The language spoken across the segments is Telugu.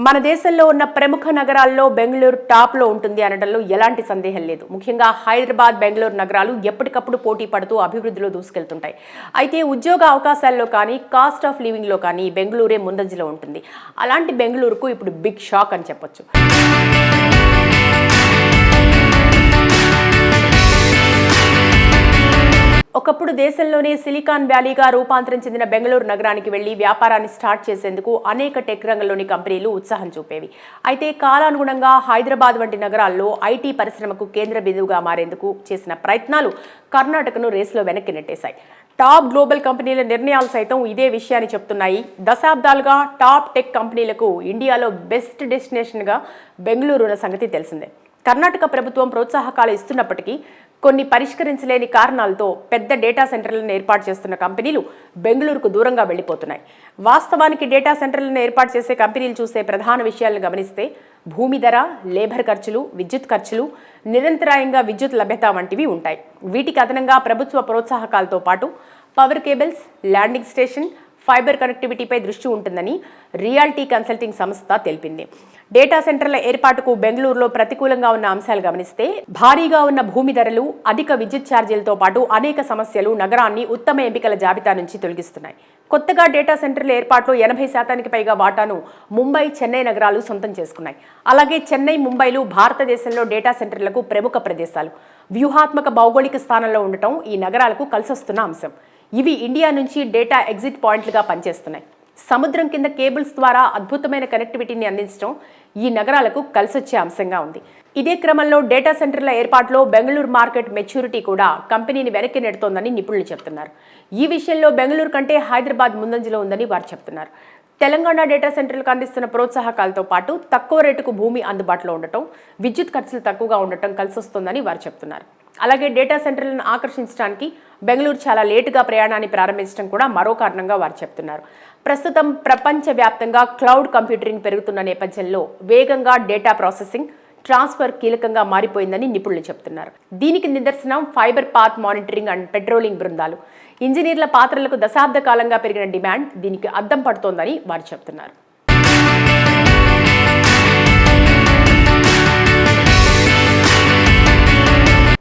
మన దేశంలో ఉన్న ప్రముఖ నగరాల్లో బెంగళూరు టాప్లో ఉంటుంది అనడంలో ఎలాంటి సందేహం లేదు. ముఖ్యంగా హైదరాబాద్, బెంగళూరు నగరాలు ఎప్పటికప్పుడు పోటీ పడుతూ అభివృద్ధిలో దూసుకెళ్తుంటాయి. అయితే ఉద్యోగ అవకాశాల్లో కానీ, కాస్ట్ ఆఫ్ లివింగ్లో కానీ బెంగళూరే ముందంజలో ఉంటుంది. అలాంటి బెంగళూరుకు ఇప్పుడు బిగ్ షాక్ అని చెప్పొచ్చు. ఒకప్పుడు దేశంలోనే సిలికాన్ వ్యాలీగా రూపాంతరం చెందిన బెంగళూరు నగరానికి వెళ్లి వ్యాపారాన్ని స్టార్ట్ చేసేందుకు అనేక టెక్ రంగంలోని కంపెనీలు ఉత్సాహం చూపేవి. అయితే కాలానుగుణంగా హైదరాబాద్ వంటి నగరాల్లో ఐటీ పరిశ్రమకు కేంద్ర బిందువుగా మారేందుకు చేసిన ప్రయత్నాలు కర్ణాటకను రేసులో వెనక్కి నెట్టేశాయి. టాప్ గ్లోబల్ కంపెనీల నిర్ణయాలు సైతం ఇదే విషయాన్ని చెప్తున్నాయి. దశాబ్దాలుగా టాప్ టెక్ కంపెనీలకు ఇండియాలో బెస్ట్ డెస్టినేషన్గా బెంగళూరు ఉన్న సంగతి తెలిసిందే. కర్ణాటక ప్రభుత్వం ప్రోత్సాహకాలు ఇస్తున్నప్పటికీ కొన్ని పరిష్కరించలేని కారణాలతో పెద్ద డేటా సెంటర్లను ఏర్పాటు చేస్తున్న కంపెనీలు బెంగళూరుకు దూరంగా వెళ్లిపోతున్నాయి. వాస్తవానికి డేటా సెంటర్లను ఏర్పాటు చేసే కంపెనీలు చూసే ప్రధాన విషయాలను గమనిస్తే భూమి ధర, లేబర్ ఖర్చులు, విద్యుత్ ఖర్చులు, నిరంతరాయంగా విద్యుత్ లభ్యత వంటివి ఉంటాయి. వీటికి అదనంగా ప్రభుత్వ ప్రోత్సాహకాలతో పాటు power cables, landing station, fibre కనెక్టివిటీపై దృష్టి ఉంటుందని రియాలిటీ కన్సల్టింగ్ సంస్థ తెలిపింది. డేటా సెంటర్ల ఏర్పాటుకు బెంగళూరులో ప్రతికూలంగా ఉన్న అంశాలు గమనిస్తే భారీగా ఉన్న భూమి ధరలు, అధిక విద్యుత్ ఛార్జీలతో పాటు అనేక సమస్యలు నగరాన్ని ఉత్తమ ఎంపికల జాబితా నుంచి తొలగిస్తున్నాయి. కొత్తగా డేటా సెంటర్ల ఏర్పాటులో 80% పైగా వాటాను ముంబై, చెన్నై నగరాలు సొంతం చేసుకున్నాయి. అలాగే చెన్నై, ముంబైలు భారతదేశంలో డేటా సెంటర్లకు ప్రముఖ ప్రదేశాలు. వ్యూహాత్మక భౌగోళిక స్థానంలో ఉండటం ఈ నగరాలకు కలిసొస్తున్న అంశం. ఇవి ఇండియా నుంచి డేటా ఎగ్జిట్ పాయింట్లుగా పనిచేస్తున్నాయి. సముద్రం కింద కేబుల్స్ ద్వారా అద్భుతమైన కనెక్టివిటీని అందించడం ఈ నగరాలకు కలిసొచ్చే అంశంగా ఉంది. ఇదే క్రమంలో డేటా సెంటర్ల ఏర్పాటులో బెంగళూరు మార్కెట్ మెచ్యూరిటీ కూడా కంపెనీని వెనక్కి నెడుతోందని నిపుణులు చెప్తున్నారు. ఈ విషయంలో బెంగళూరు కంటే హైదరాబాద్ ముందంజలో ఉందని వారు చెప్తున్నారు. తెలంగాణ డేటా సెంటర్లకు అందిస్తున్న ప్రోత్సాహకాలతో పాటు తక్కువ రేటుకు భూమి అందుబాటులో ఉండటం, విద్యుత్ ఖర్చులు తక్కువగా ఉండటం కలిసొస్తోందని వారు చెప్తున్నారు. అలాగే డేటా సెంటర్లను ఆకర్షించడానికి బెంగళూరు చాలా లేటుగా ప్రయాణాన్ని ప్రారంభించడం కూడా మరో కారణంగా వారు చెప్తున్నారు. ప్రస్తుతం ప్రపంచవ్యాప్తంగా క్లౌడ్ కంప్యూటింగ్ పెరుగుతున్న నేపథ్యంలో వేగంగా డేటా ప్రాసెసింగ్, ట్రాన్స్ఫర్ కీలకంగా మారిపోయిందని నిపుణులు చెప్తున్నారు. దీనికి నిదర్శనం fibre path monitoring and patrolling బృందాలు. ఇంజనీర్ల పాత్రలకు దశాబ్ద కాలంగా పెరిగిన డిమాండ్ దీనికి అద్దం పడుతోందని వారు చెప్తున్నారు.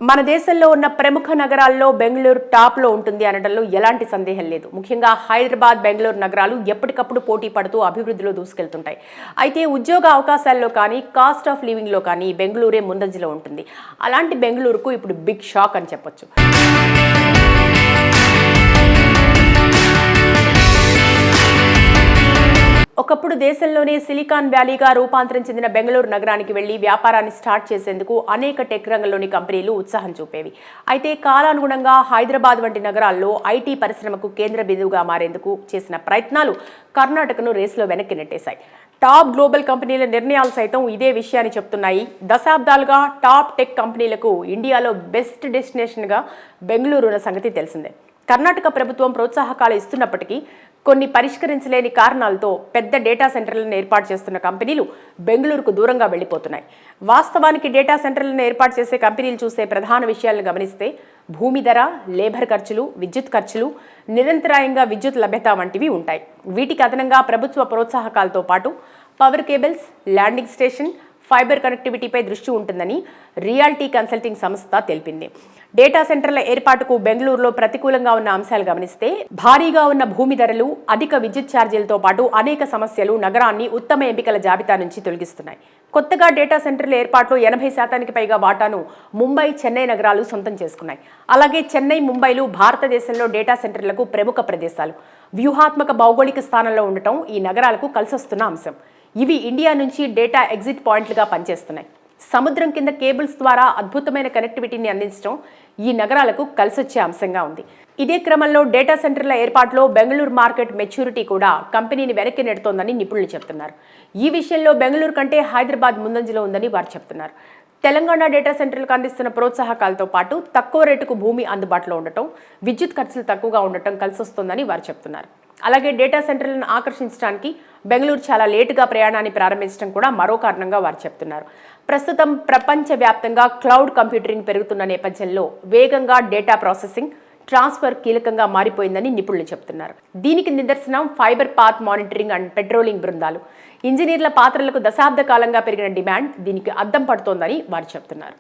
మన దేశంలో ఉన్న ప్రముఖ నగరాల్లో బెంగళూరు టాప్లో ఉంటుంది అనడంలో ఎలాంటి సందేహం లేదు. ముఖ్యంగా హైదరాబాద్, బెంగళూరు నగరాలు ఎప్పటికప్పుడు పోటీ పడుతూ అభివృద్ధిలో దూసుకెళ్తుంటాయి. అయితే ఉద్యోగ అవకాశాల్లో కానీ, కాస్ట్ ఆఫ్ లివింగ్లో కానీ బెంగళూరే ముందంజలో ఉంటుంది. అలాంటి బెంగళూరుకు ఇప్పుడు బిగ్ షాక్ అని చెప్పొచ్చు. ఒకప్పుడు దేశంలోనే సిలికాన్ వ్యాలీగా రూపాంతరం చెందిన బెంగళూరు నగరానికి వెళ్లి వ్యాపారాన్ని స్టార్ట్ చేసేందుకు అనేక టెక్ రంగంలోని కంపెనీలు ఉత్సాహం చూపేవి. అయితే కాలానుగుణంగా హైదరాబాద్ వంటి నగరాల్లో ఐటీ పరిశ్రమకు కేంద్ర బిందువుగా మారేందుకు చేసిన ప్రయత్నాలు కర్ణాటకను రేసులో వెనక్కి నెట్టేశాయి. టాప్ గ్లోబల్ కంపెనీల నిర్ణయాలు సైతం ఇదే విషయాన్ని చెప్తున్నాయి. దశాబ్దాలుగా టాప్ టెక్ కంపెనీలకు ఇండియాలో బెస్ట్ డెస్టినేషన్గా బెంగళూరు ఉన్న సంగతి తెలిసిందే. కర్ణాటక ప్రభుత్వం ప్రోత్సాహకాలు ఇస్తున్నప్పటికీ కొన్ని పరిష్కరించలేని కారణాలతో పెద్ద డేటా సెంటర్లను ఏర్పాటు చేస్తున్న కంపెనీలు బెంగళూరుకు దూరంగా వెళ్లిపోతున్నాయి. వాస్తవానికి డేటా సెంటర్లను ఏర్పాటు చేసే కంపెనీలు చూసే ప్రధాన విషయాలను గమనిస్తే భూమి ధర, లేబర్ ఖర్చులు, విద్యుత్ ఖర్చులు, నిరంతరాయంగా విద్యుత్ లభ్యత వంటివి ఉంటాయి. వీటికి అదనంగా ప్రభుత్వ ప్రోత్సాహకాలతో పాటు power cables, landing station, fibre కనెక్టివిటీపై దృష్టి ఉంటుందని రియాలిటీ కన్సల్టింగ్ సంస్థ తెలిపింది. డేటా సెంటర్ల ఏర్పాటుకు బెంగళూరులో ప్రతికూలంగా ఉన్న అంశాలు గమనిస్తే భారీగా ఉన్న భూమి ధరలు, అధిక విద్యుత్ ఛార్జీలతో పాటు అనేక సమస్యలు నగరాన్ని ఉత్తమ ఎంపికల జాబితా నుంచి తొలగిస్తున్నాయి. కొత్తగా డేటా సెంటర్ల ఏర్పాటులో 80% పైగా వాటాను ముంబై, చెన్నై నగరాలు సొంతం చేసుకున్నాయి. అలాగే చెన్నై, ముంబైలు భారతదేశంలో డేటా సెంటర్లకు ప్రముఖ ప్రదేశాలు. వ్యూహాత్మక భౌగోళిక స్థానంలో ఉండటం ఈ నగరాలకు కలిసొస్తున్న అంశం. ఇవి ఇండియా నుంచి డేటా ఎగ్జిట్ పాయింట్లుగా పనిచేస్తున్నాయి. సముద్రం కింద కేబుల్స్ ద్వారా అద్భుతమైన కనెక్టివిటీని అందించడం ఈ నగరాలకు కలిసొచ్చే అంశంగా ఉంది. ఇదే క్రమంలో డేటా సెంటర్ల ఏర్పాటులో బెంగళూరు మార్కెట్ మెచ్యూరిటీ కూడా కంపెనీని వెనక్కి నెడుతోందని నిపుణులు చెప్తున్నారు. ఈ విషయంలో బెంగళూరు కంటే హైదరాబాద్ ముందంజలో ఉందని వారు చెప్తున్నారు. తెలంగాణ డేటా సెంటర్లకు అందిస్తున్న ప్రోత్సాహకాలతో పాటు తక్కువ రేటుకు భూమి అందుబాటులో ఉండటం, విద్యుత్ ఖర్చులు తక్కువగా ఉండటం కలిసొస్తోందని వారు చెప్తున్నారు. అలాగే డేటా సెంటర్లను ఆకర్షించడానికి బెంగళూరు చాలా లేటుగా ప్రయాణాన్ని ప్రారంభించడం కూడా మరో కారణంగా వారు చెప్తున్నారు. ప్రస్తుతం ప్రపంచవ్యాప్తంగా క్లౌడ్ కంప్యూటింగ్ పెరుగుతున్న నేపథ్యంలో వేగంగా డేటా ప్రాసెసింగ్, ట్రాన్స్ఫర్ కీలకంగా మారిపోయిందని నిపుణులు చెప్తున్నారు. దీనికి నిదర్శనం fibre path monitoring and patrolling బృందాలు. ఇంజనీర్ల పాత్రలకు దశాబ్ద కాలంగా పెరిగిన డిమాండ్ దీనికి అద్దం పడుతోందని వారు చెబుతున్నారు.